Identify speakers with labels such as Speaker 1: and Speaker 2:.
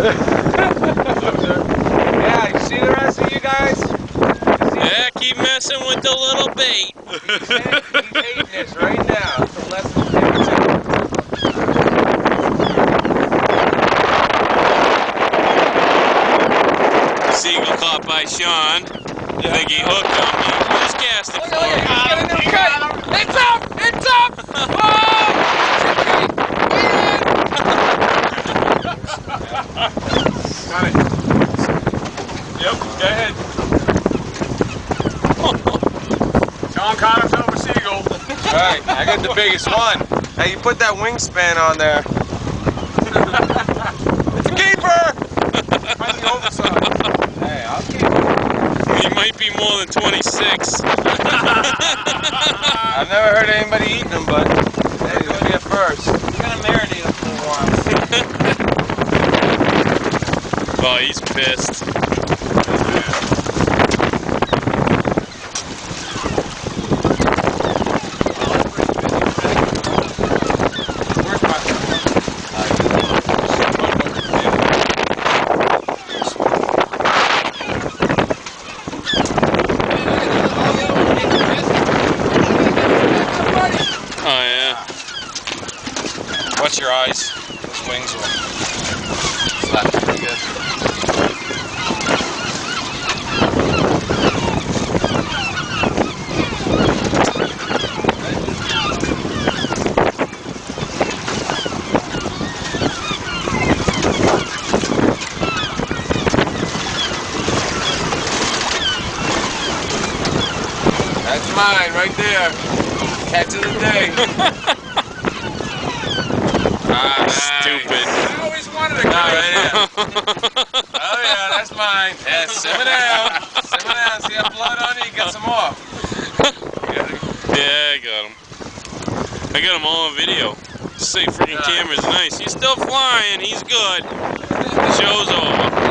Speaker 1: Yeah, you see the rest of you guys?
Speaker 2: Yeah, keep messing with the little bait.
Speaker 1: He's eating this right now. It's a lesson for him too.
Speaker 2: Seagull caught by Sean. I think he hooked him. He just cast it for him.
Speaker 1: He's got a new cut. It's up! It's up! Oh!
Speaker 3: Got it. Yep, go ahead. Sean caught himself a seagull.
Speaker 1: Alright, I got the biggest one. Hey, you put that wingspan on there. It's a keeper!
Speaker 3: Find the oversized.
Speaker 1: Hey, I'll keep it.
Speaker 2: He might be more than 26.
Speaker 1: I've never heard of anybody eating them, but it's going to be a first. We're going to marinate them for a while.
Speaker 2: Oh, he's pissed. Oh yeah.
Speaker 1: Watch your eyes. Those wings will slap pretty good. That's mine right there. Catch of the day.
Speaker 2: Stupid.
Speaker 3: I always wanted a
Speaker 1: All
Speaker 3: guy.
Speaker 1: right, yeah. Oh yeah, that's mine. Yeah, simmer down. Simmer down. See that blood on you? You got some more.
Speaker 2: Yeah, I got him. I got him all on video. This freaking camera's nice. He's still flying. He's good. The show's over.